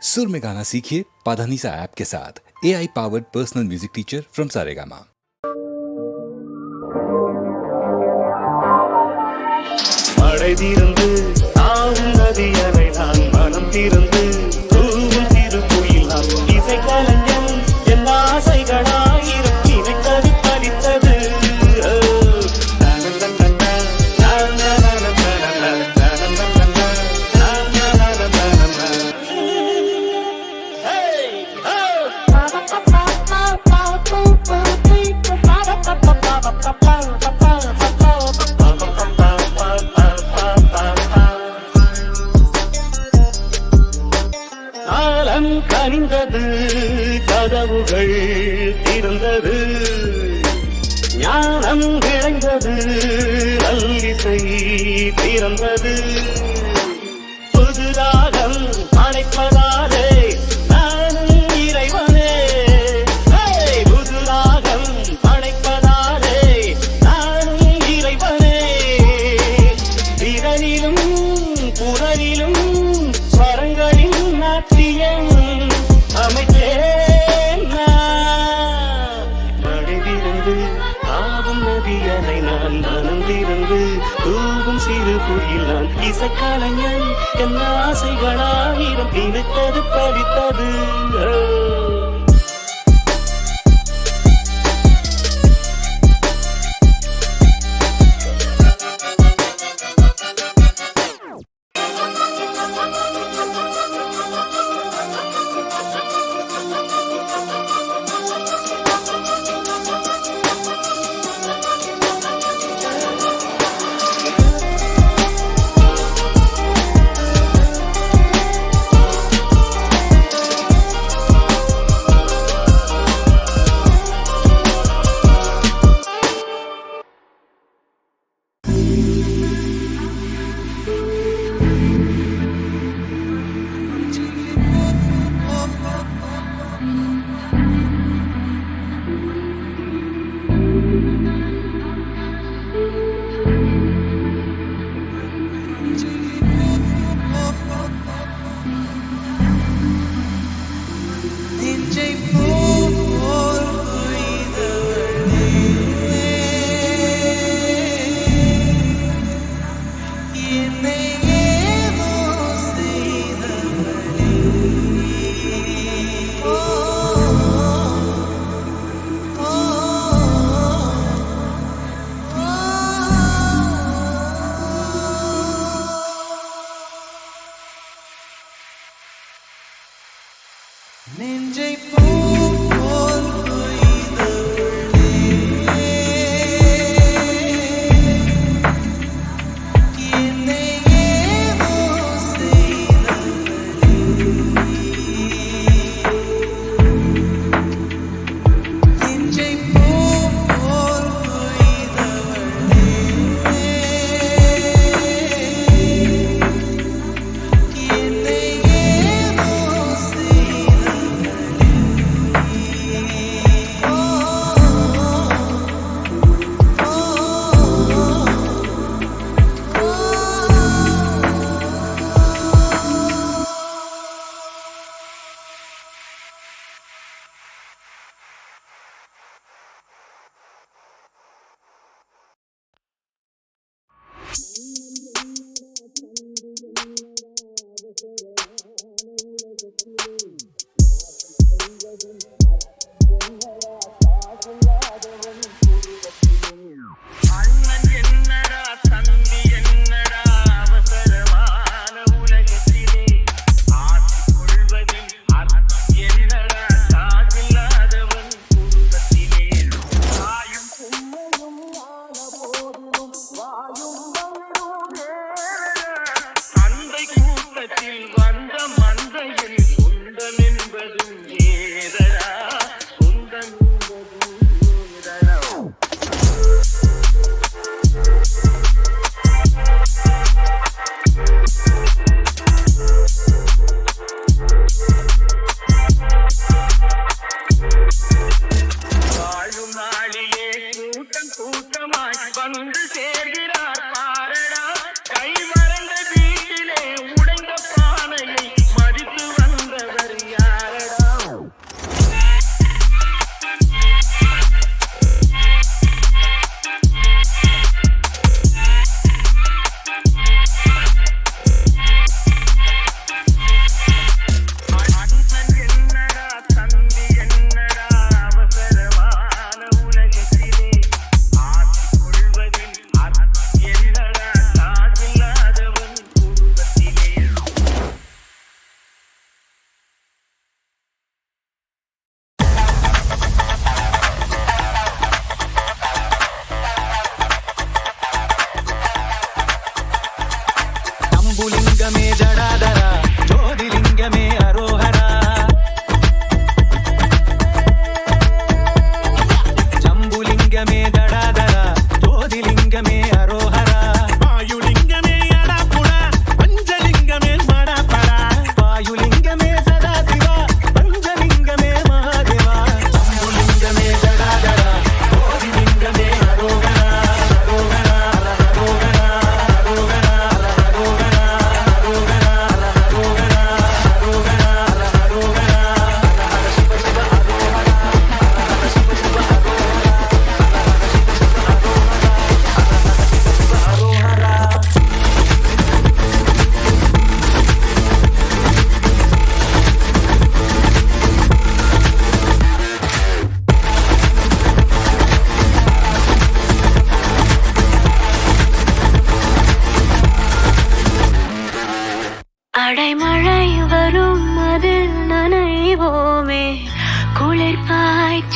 सुर में गाना सीखिए पाधानीसा ऐप के साथ। AI powered personal music teacher from Saregama. மழை தீர்ந்து தாவும் நதியனை நான் மனம் தீர்ந்து தூவும் திருக்குயில் நான் இசை கலைஞன் என் ஆசைகளாயிரம் நினைத்தது பலித்தது. கனிந்தது கதவுகள் திறந்தது, ஞானம் விளைந்தது, நல்லிசை பிறந்தது. புது ராகம் அணைப்பதாலே நானும் இறைவனே, புது ராகம் அணைப்பதாலே நானும் இறைவனே. விரலிலும் குரலிலும் ஸ்வரங்களின் நாட்டியம் அமைத்தேன் நான். மழைவிருந்து ஆகும் நதியனை நான் மனம் திறந்து தூவும் சிறு குயில் நான் இசைக்கலைஞன் என் ஆசைகளாயிரம் நினைத்தது பலித்தது. நெஞ்சை பூ போல் கொய்தவளே, என்னை ஏதோ செய்தவளே, நெஞ்சை பூ போல் கொய்தவளே, என்னை ஏதோ செய்தவளே.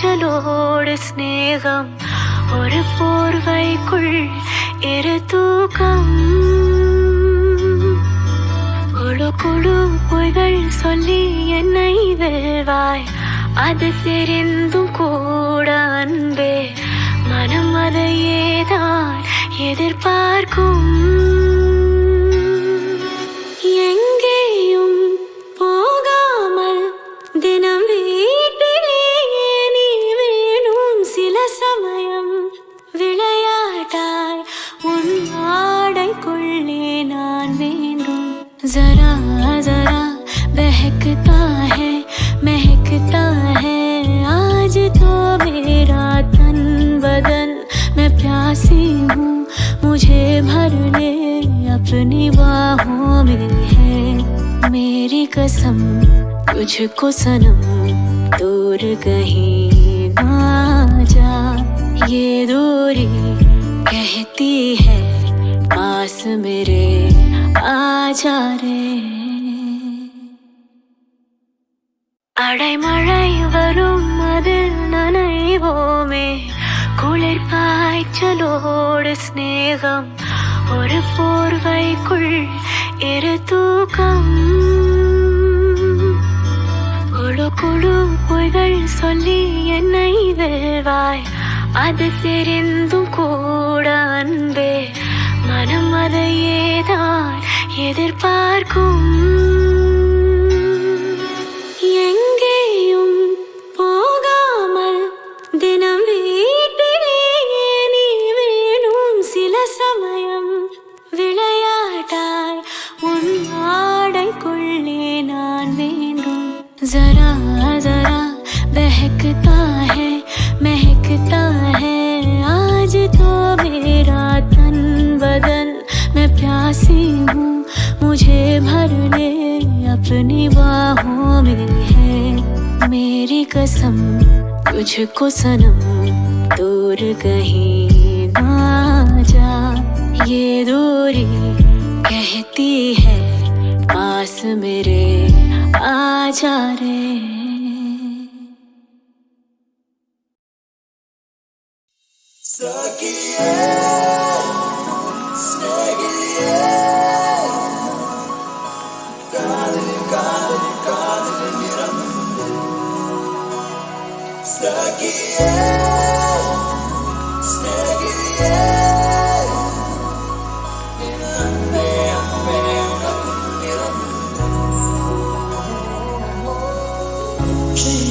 பாய்ச்சலோடு ஸ்நேகம் ஒரு போர்வைக்குள் இரு தூக்கம் குழு குழு பொய்கள் சொல்லி என்னை வெல்வாய் அது தெரிந்தும் கூட அன்பே மனம் அதையேதான் எதிர்பார்க்கும் எங்கேயும் போகாமல் தினம் வீட்டிலேயே நீ வேணும் சில சமயம் விளையாட்டாய் உன் ஆடைக்குள்ளே நான் வேண்டும் जरा जरा बहकता है महकता है आज तो मेरा तन बदन मैं प्यासी हूँ मुझे भरने अपनी बाहों में है मेरी कसम तुझको सनम दूर कहीं ना जा ये दूरी कहती है पास मेरे आजा रे அடைமழை வரும் அதில் நனைவோமே குளிர் பாய்ச்சலோடு ஸ்நேகம் ஒரு போர்வைக்குள் இரு தூக்கம் குழு குழு பொய்கள் சொல்லி என்னை வெல்வாய் அது தெரிந்தும் கூட அன்பே மனம் அதையேதான் எதிர்பார்க்கும் எங்கேயும் போகாமல் தினம் வீட்டிலேயே நீ வேணும் சில சமயம் விளையாட்டாய் உன் ஆடைக்குள்ளே நான் வேண்டும் जरा जरा बहकता है महकता है आज तो मेरा तन बदन मैं प्यासी हूँ मुझे भरने अपनी बाहों में है मेरी कसम तुझको सनम दूर कहीं ना जा ये दूरी कहती है पास मेरे आजा रे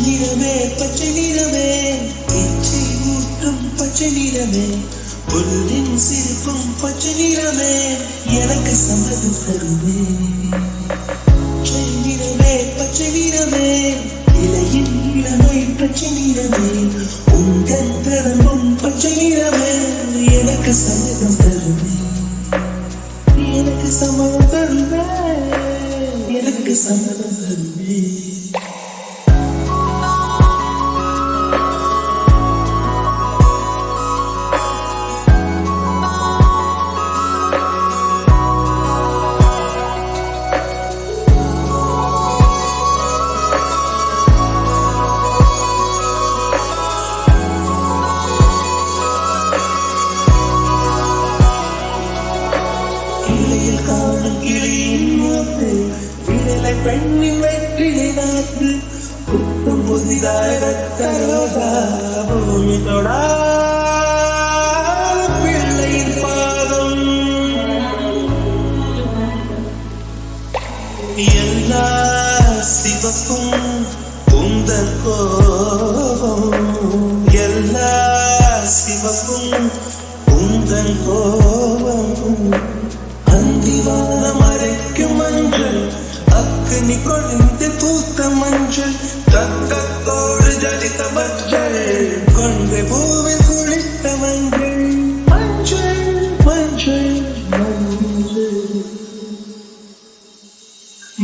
நிறமே பச்சை நிறமே இச்சை ஊற்றும் பச்சை நிறமே பொருளின் சிரிப்பும் பச்சை நிறமே எனக்கு சம்மதம் தருமே நிறமே பச்சை நிறமே இலையின் இளமை பச்சை நிறமே உங்கள் தரமும் பச்சை நிறமே எனக்கு சம்மதம் தருமே எனக்கு சம்மதம் தருமே எனக்கு சம்மதம் தருமே பெண்ணின் வெற்றிலை நாட்டு புத்தம் புதிதாக பூமி தொடா பிள்ளையின் பாதம் எல்லா சிவப்பும் உந்தன் கோபம் எல்லா சிவப்பும் உந்தன் கோபம் அந்திவானம் மறைக்கும் மஞ்சள் அக்னி கொழுந்து பூத்த மஞ்சள் தங்கத்தோடு ஜலித்த மஞ்சள் கொண்டு பூவில் குளித்த மஞ்சள் மஞ்சள் மஞ்சள் மஞ்சள்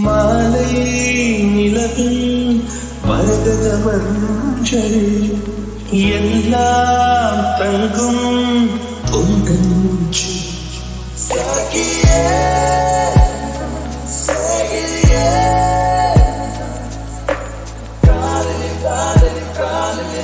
மாலை நிலவில் மரகத மஞ்சள் எல்லாம் தங்கும் பொங்கல் மூச்சு சாகியே காதலி காதலி காதலி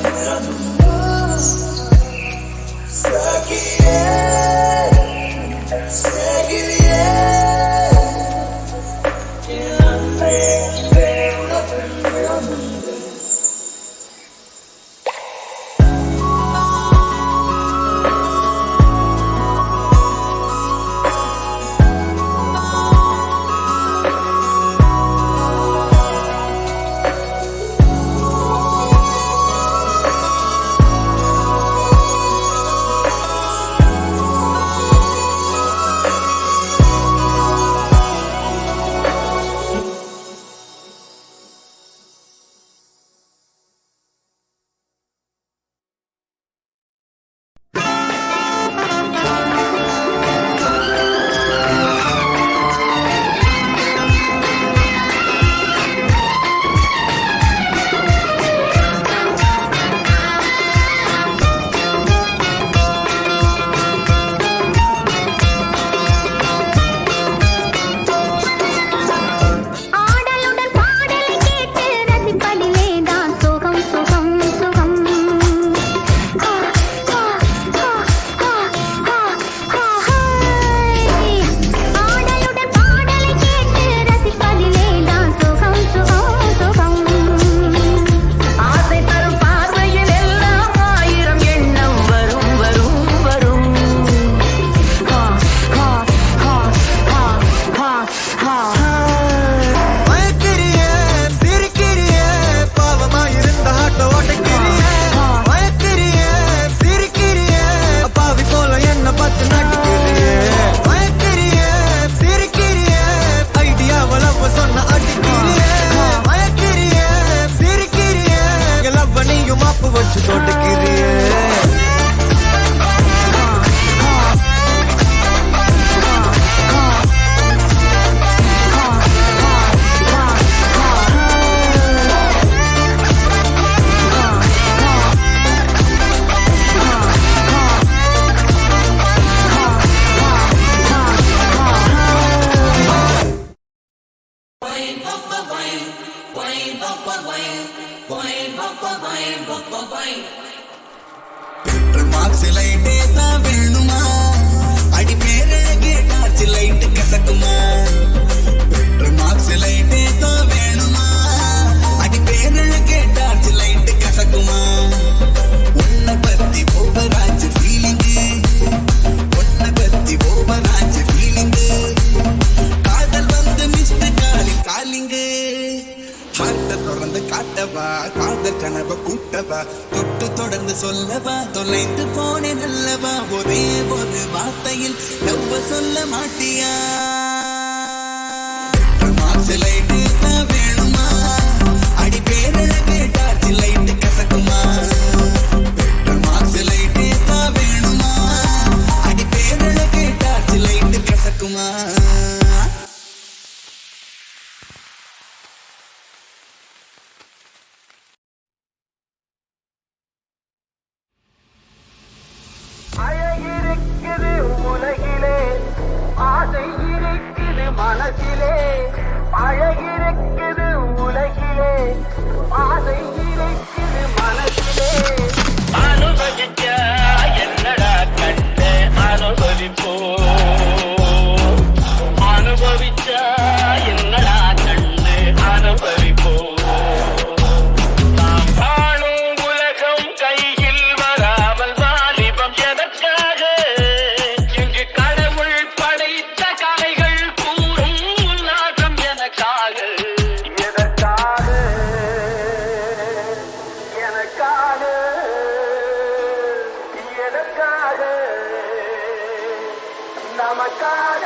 மார்க்ஸ் லைட்டே தான் வேணுமா அடி பேரழகே டார்ச் லைட் கசக்குமா மார்க்ஸ் லைட்டே தான் வேணுமா அடி பேரழகே டார்ச் லைட் கசக்குமா உன்னை பத்தி ஓவராஜ் ஃபீலிங்கு உன்னை பத்தி ஓவராஜ் ஃபீலிங்கு காதல் வந்து மிஸ்டர் காலிங்கு ஹார்ட்ட தொடர்ந்து காட்டவா காதல் கனவை கூட்டவா தொட்டு தொடர்ந்து சொல்லவா தொலைந்து போனேன் நல்லவா ஒரே ஒரு வார்த்தையில் லவ்வ சொல்ல மாட்டியா லைட்டு தான் வேணுமா அடி பேரழகே டார்ச் லைட் கசக்குமா லைட்டு தான் வேணுமா அடி பேரழகே டார்ச் லைட் கசக்குமா அழகிருக்குது உலகிலே ஆசை இருக்குது மனசிலே அழகிருக்குது உலகிலே ஆசை இருக்குது மனசிலே அனுபவிச்ச என்னடா கண்டு அனுபவிப்போ அனுபவிச்ச என்னடா கண்டு அனுபவிப்போ நாம் காணும் உலகம் கையில் வராமல் வாலிபம் எதற்காக இங்கு கடவுள் படைத்த கலைகள் கூறும் உல்லாசம் எனக்காக எனக்காக எனக்காக எனக்காக நமக்காக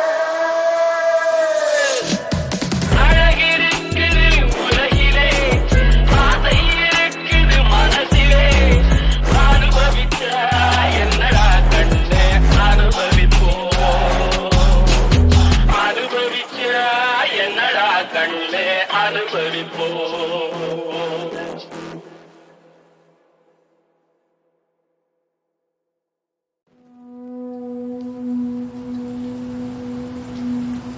அழகிருக்குது உலகிலே ஆசை இருக்குது மனசிலே அனுபவிச்ச என்னடா கண்டு அனுபவிப்போ அனுபவிச்ச என்னடா கண்டு அனுபவிப்போ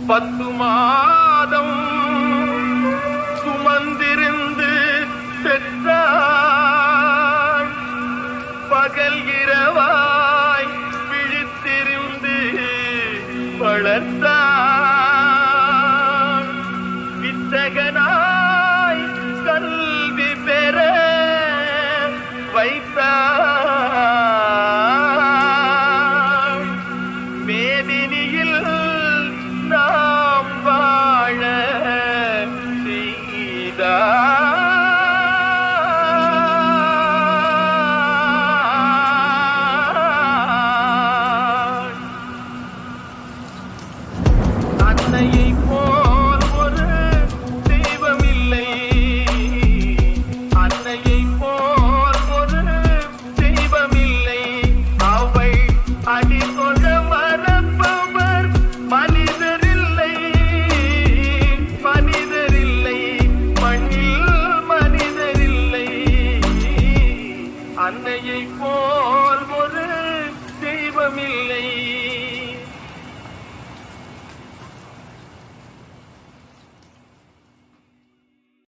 பத்து மாதம் சுமந்திருந்து பெற்றாய் பகல் இரவாய் விழித்திருந்து வளர்த்தாய் வித்தகனாய் கல்வி பெற வைத்தாய் மேதினியில் நாம் வாழ செய்தாய்